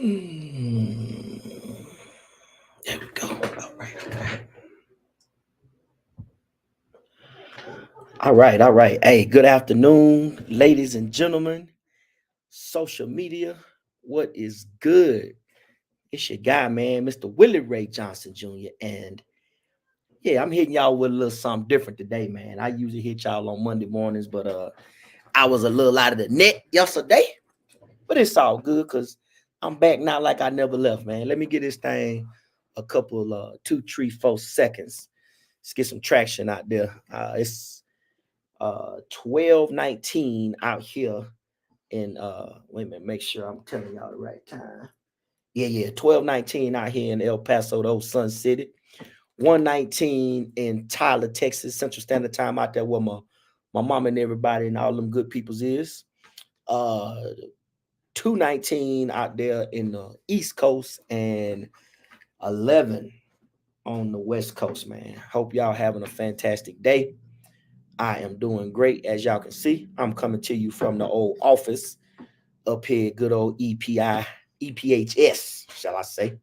There we go. All right. Okay. All right. All right. Hey, good afternoon, ladies and gentlemen. Social media. What is good? It's your guy, man, Mr. Willie Ray Johnson Jr. And yeah, I'm hitting y'all with a little something different today, man. I usually hit y'all on Monday mornings, but I was a little out of the net yesterday. But it's all good because I'm back now like I never left, man. Let me get this thing a couple 2, 3, 4 seconds. Let's get some traction out there. It's 12:19 out here in wait a minute, make sure I'm telling y'all the right time. Yeah, 12:19 out here in El Paso, the old Sun City. 1:19 in Tyler, Texas, Central Standard Time out there where my mom and everybody and all them good peoples is. Uh 2:19 out there in the East Coast and 11 on the West Coast, man. Hope y'all having a fantastic day. I am doing great. As y'all can see, I'm coming to you from the old office up here, good old EPHS, shall I say.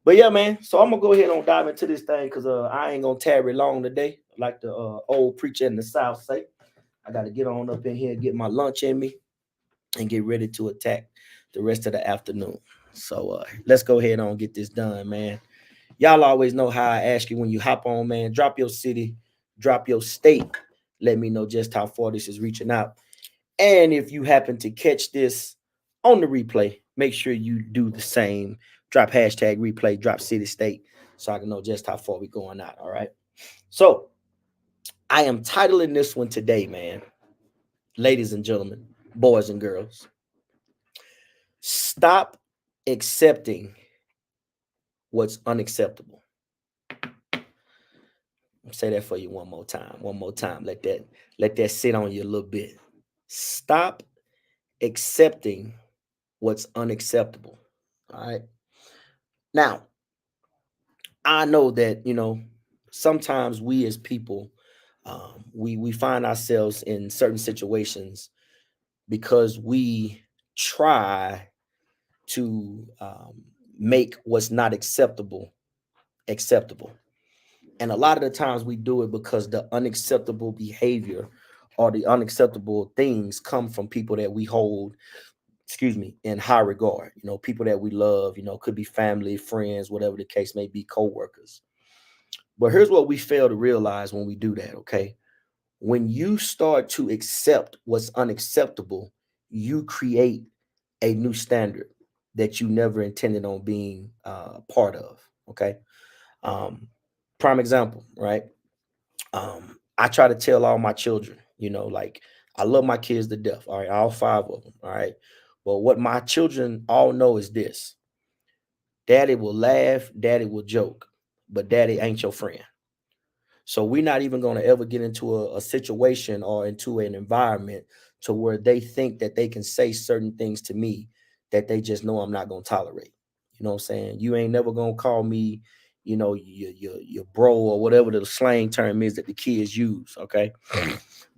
But yeah, man. So I'm gonna go ahead and dive into this thing because I ain't gonna tarry long today. Like the old preacher in the South say, I gotta get on up in here, get my lunch in me, and get ready to attack the rest of the afternoon. So let's go ahead and get this done, man. Y'all always know how I ask you when you hop on, man. Drop your city, drop your state. Let me know just how far this is reaching out. And if you happen to catch this on the replay, make sure you do the same. Drop hashtag replay, drop city state, so I can know just how far we're going out. All right. So I am titling this one today, man. Ladies and gentlemen, boys and girls, stop accepting what's unacceptable. I'll say that for you one more time. One more time. Let that sit on you a little bit. Stop accepting what's unacceptable. All right. Now, I know that sometimes we as people, we find ourselves in certain situations because we try to make what's not acceptable acceptable. And a lot of the times we do it because the unacceptable behavior or the unacceptable things come from people that we hold, excuse me, in high regard. People that we love, could be family, friends, whatever the case may be, co-workers. But here's what we fail to realize when we do that, okay? When you start to accept what's unacceptable, you create a new standard that you never intended on being part of, okay? Um, Prime example, right? I try to tell all my children, like I love my kids to death, all right, all five of them, all right. But what my children all know is this: daddy will laugh, daddy will joke, but daddy ain't your friend. So we're not even going to ever get into a situation or into an environment to where they think that they can say certain things to me that they just know I'm not going to tolerate. You know what I'm saying? You ain't never going to call me, your bro or whatever the slang term is that the kids use. Okay.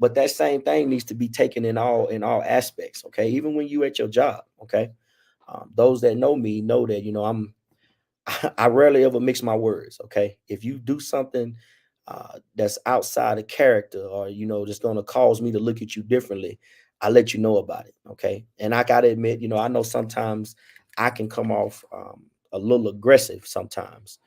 But that same thing needs to be taken in all aspects. Okay. Even when you at your job. Okay. Those that know me know that, I rarely ever mix my words. Okay, if you do something that's outside of character, or just going to cause me to look at you differently, I let you know about it. Okay, and I gotta admit, I know sometimes I can come off a little aggressive sometimes,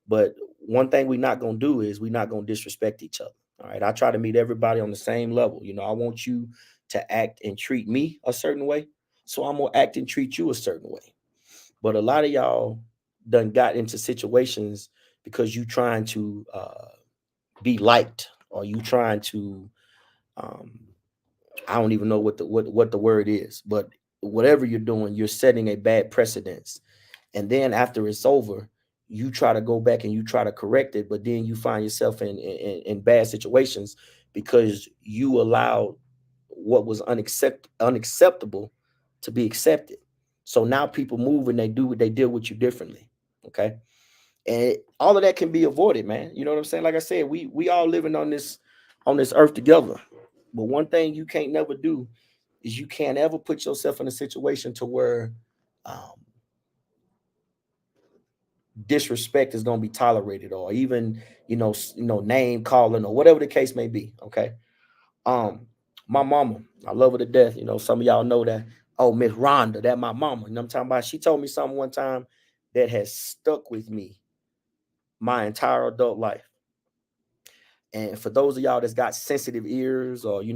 but one thing we're not gonna do is we're not gonna disrespect each other. All right, I try to meet everybody on the same level. I want you to act and treat me a certain way, so I'm gonna act and treat you a certain way. But a lot of y'all done got into situations because you trying to be liked, or you trying to um, I don't even know what the word is, but whatever you're doing, you're setting a bad precedence. And then after it's over, you try to go back and you try to correct it, but then you find yourself in bad situations because you allowed what was unacceptable to be accepted. So now people move and they deal with you differently. Okay. And all of that can be avoided, man. You know what I'm saying? Like I said, we all living on this earth together. But one thing you can't never do is you can't ever put yourself in a situation to where um, disrespect is going to be tolerated, or even, name calling or whatever the case may be. Okay. Um, my mama, I love her to death. Some of y'all know that. Oh, Miss Rhonda, that my mama. You know what I'm talking about? She told me something one time that has stuck with me my entire adult life. And for those of y'all that's got sensitive ears, or you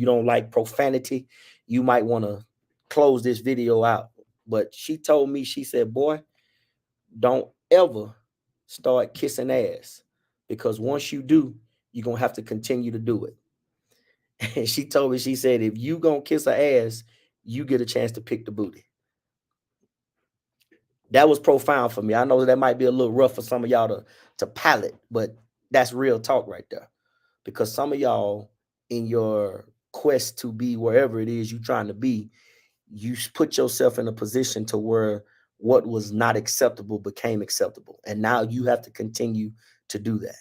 don't like profanity, you might want to close this video out. But she told me, she said, boy, don't ever start kissing ass, because once you do, you're gonna have to continue to do it. And she told me, she said, if you gonna kiss her ass, you get a chance to pick the booty. That was profound for me. I know that might be a little rough for some of y'all to palate, but that's real talk right there. Because some of y'all, in your quest to be wherever it is you're trying to be, you put yourself in a position to where what was not acceptable became acceptable. And now you have to continue to do that.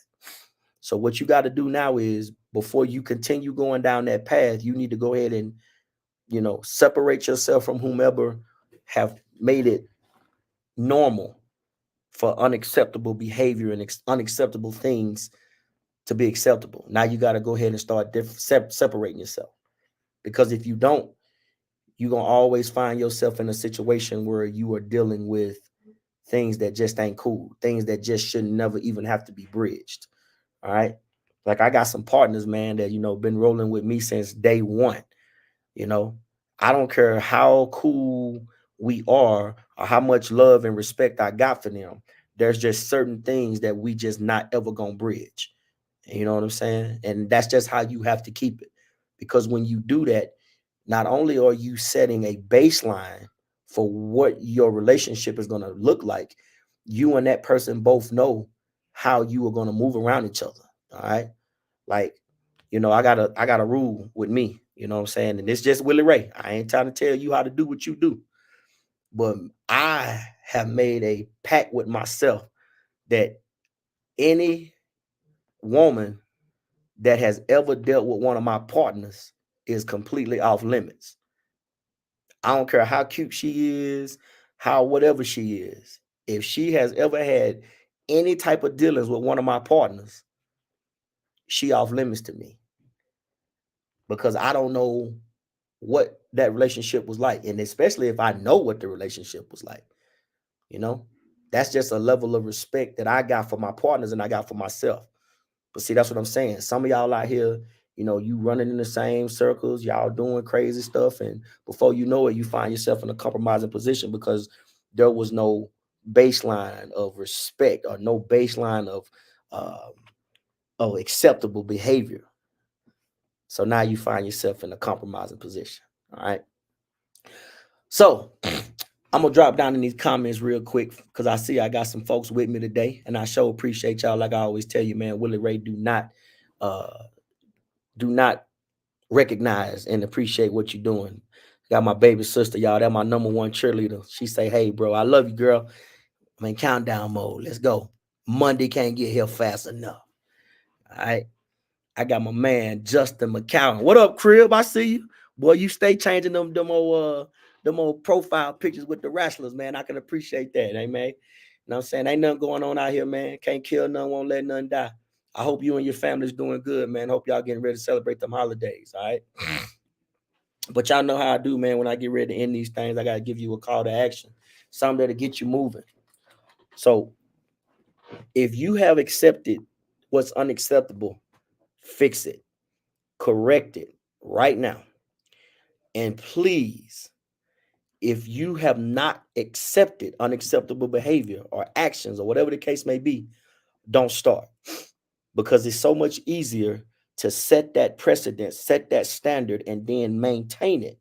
So what you got to do now is, before you continue going down that path, you need to go ahead and, separate yourself from whomever have made it normal for unacceptable behavior and unacceptable things to be acceptable. Now you got to go ahead and start separating yourself. Because if you don't, you're going to always find yourself in a situation where you are dealing with things that just ain't cool, things that just should never even have to be bridged. All right. Like, I got some partners, man, that, been rolling with me since day one. You know, I don't care how cool we are or how much love and respect I got for them. There's just certain things that we just not ever gonna bridge. You know what I'm saying? And that's just how you have to keep it. Because when you do that, not only are you setting a baseline for what your relationship is going to look like, you and that person both know how you are going to move around each other. All right. Like, I got a rule with me, you know what I'm saying? And it's just Willie Ray. I ain't trying to tell you how to do what you do, but I have made a pact with myself that any woman that has ever dealt with one of my partners is completely off limits. I don't care how cute she is, how whatever she is. If she has ever had any type of dealings with one of my partners, she off limits to me, because I don't know what that relationship was like. And especially if I know what the relationship was like, you know, that's just a level of respect that I got for my partners and I got for myself. But see, that's what I'm saying. Some of y'all out here, you running in the same circles, y'all doing crazy stuff. And before you know it, you find yourself in a compromising position because there was no baseline of respect, or no baseline uh, of acceptable behavior. So now you find yourself in a compromising position. All right. So I'm gonna drop down in these comments real quick, because I see I got some folks with me today, and I sure appreciate y'all. Like I always tell you, man, Willie Ray uh do not recognize and appreciate what you're doing. Got my baby sister, y'all. That my number one cheerleader. She say, "Hey, bro, I love you, girl. I'm in countdown mode. Let's go. Monday can't get here fast enough." All right. I got my man Justin McCowan. What up, Crib? I see you. Boy, you stay changing them old profile pictures with the wrestlers, man. I can appreciate that, man. You know what I'm saying? Ain't nothing going on out here, man. Can't kill none, won't let none die. I hope you and your family's doing good, man. Hope y'all getting ready to celebrate them holidays, all right? But y'all know how I do, man. When I get ready to end these things, I gotta give you a call to action, something that'll get you moving. So if you have accepted what's unacceptable, fix it, correct it right now. And please, if you have not accepted unacceptable behavior or actions or whatever the case may be, don't start, because it's so much easier to set that precedent, set that standard, and then maintain it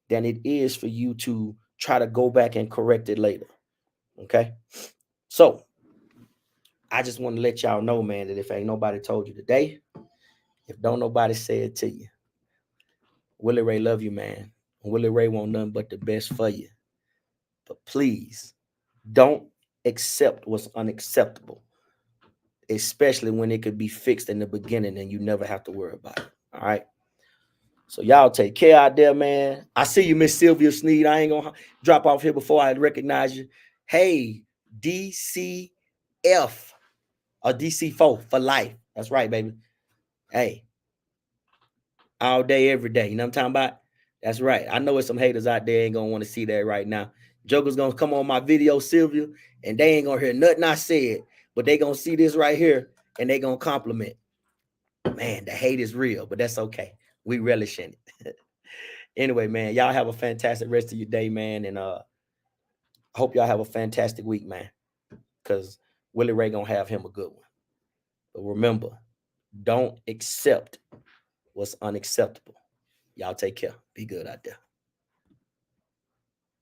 than it is for you to try to go back and correct it later. Okay. So I just want to let y'all know, man, that if ain't nobody told you today, if don't nobody say it to you, Willie Ray love you, man. Willie Ray want nothing but the best for you. But please don't accept what's unacceptable, especially when it could be fixed in the beginning and you never have to worry about it. All right. So y'all take care out there, man. I see you, Miss Sylvia Sneed. I ain't gonna drop off here before I recognize you. Hey, DCF or DC4 for life. That's right, baby. Hey, all day, every day. You know what I'm talking about? That's right. I know there's some haters out there ain't gonna want to see that right now. Joker's gonna come on my video, Sylvia, and they ain't gonna hear nothing I said, but they gonna see this right here and they gonna compliment. Man, the hate is real, but that's okay. We relish in it. Anyway, man, y'all have a fantastic rest of your day, man, and hope y'all have a fantastic week, man. Because Willie Ray gonna have him a good one. But remember, don't accept what's unacceptable. Y'all take care. Be good out there.